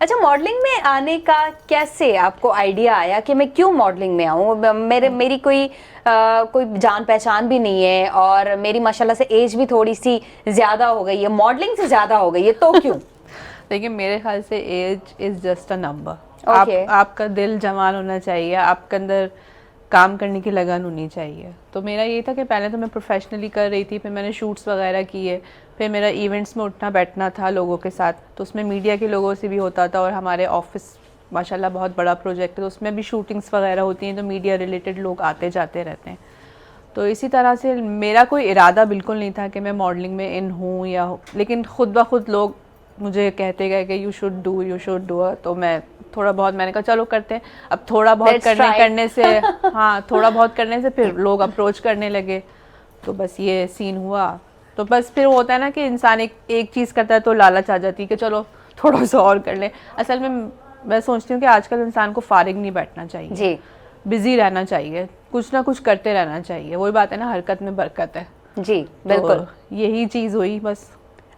अच्छा, मॉडलिंग में आने का कैसे आपको आइडिया आया कि मैं क्यों मॉडलिंग में आऊँ? मेरी कोई जान पहचान भी नहीं है और मेरी माशाल्लाह से एज भी थोड़ी सी ज़्यादा हो गई है, मॉडलिंग से ज़्यादा हो गई है, तो क्यों? देखिए मेरे ख्याल से age is just a number. Okay. आपका दिल जवान होना चाहिए, आपके अंदर काम करने की लगन होनी चाहिए। तो मेरा ये था कि पहले तो मैं प्रोफेशनली कर रही थी, फिर मैंने शूट्स वगैरह किए, फिर मेरा इवेंट्स में उठना बैठना था लोगों के साथ, तो उसमें मीडिया के लोगों से भी होता था, और हमारे ऑफिस माशाल्लाह बहुत बड़ा प्रोजेक्ट है तो उसमें भी शूटिंग्स वगैरह होती हैं, तो मीडिया रिलेटेड लोग आते जाते रहते हैं। तो इसी तरह से मेरा कोई इरादा बिल्कुल नहीं था कि मैं मॉडलिंग में इन हूँ या हो, लेकिन खुद ब खुद लोग मुझे कहते गए कि यू शुड डू। तो मैं थोड़ा बहुत, मैंने कहा चलो करते हैं। अब थोड़ा बहुत Let's try. करने से हाँ, थोड़ा बहुत करने से फिर लोग अप्रोच करने लगे, तो बस ये सीन हुआ। तो बस फिर होता है ना कि इंसान एक चीज़ करता है तो लालच आ जाती है कि चलो थोड़ा सा और कर ले। असल में मैं सोचती हूँ कि आजकल इंसान को फारिग नहीं बैठना चाहिए जी बिजी रहना चाहिए, कुछ ना कुछ करते रहना चाहिए। वही बात है ना, हरकत में बरकत है। जी बिल्कुल। तो यही चीज़ हुई बस।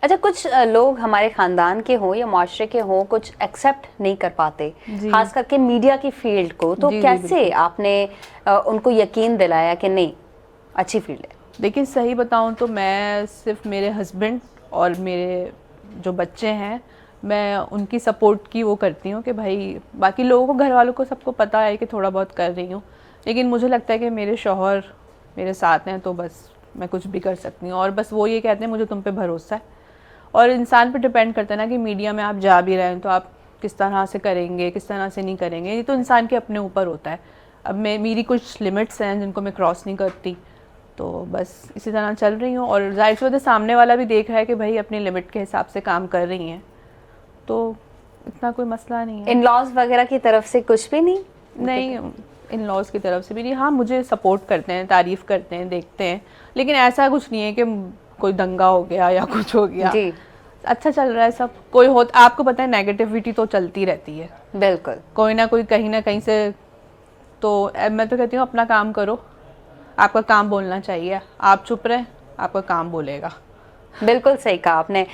अच्छा, कुछ लोग हमारे खानदान के हों या माशरे के हों, कुछ एक्सेप्ट नहीं कर पाते, जी खास करके मीडिया की फील्ड को, तो जी जी कैसे बिल्कुल। आपने उनको यकीन दिलाया कि नहीं, अच्छी फील्ड है? देखिए सही बताऊं तो मैं सिर्फ मेरे हस्बैंड और मेरे जो बच्चे हैं, मैं उनकी सपोर्ट की वो करती हूँ कि भाई, बाकी लोगों को, घर वालों को सबको पता है कि थोड़ा बहुत कर रही हूँ, लेकिन मुझे लगता है कि मेरे शौहर मेरे साथ हैं तो बस मैं कुछ भी कर सकती हूँ। और बस वो ये कहते हैं मुझे तुम पे भरोसा है। और इंसान पे डिपेंड करता है ना कि मीडिया में आप जा भी रहे हैं तो आप किस तरह से करेंगे, किस तरह से नहीं करेंगे, ये तो इंसान के अपने ऊपर होता है। अब मेरी कुछ लिमिट्स हैं जिनको मैं क्रॉस नहीं करती, तो बस इसी तरह चल रही हूँ। और जाहिर सी बात है सामने वाला भी देख रहा है कि भाई अपनी लिमिट के हिसाब से काम कर रही हैं, तो इतना कोई मसला नहीं है। इन लॉज वगैरह की तरफ से कुछ भी नहीं? नहीं, इन लॉज की तरफ से भी नहीं। हाँ, मुझे सपोर्ट करते हैं, तारीफ़ करते हैं, देखते हैं, लेकिन ऐसा कुछ नहीं है कि कोई दंगा हो गया या कुछ हो गया। जी अच्छा चल रहा है सब। कोई हो, आपको पता है नेगेटिविटी तो चलती रहती है, बिल्कुल। कोई ना कोई कहीं ना कहीं से। तो मैं तो कहती हूँ अपना काम करो, आपका काम बोलना चाहिए, आप चुप रहे, आपका काम बोलेगा। बिल्कुल सही कहा आपने।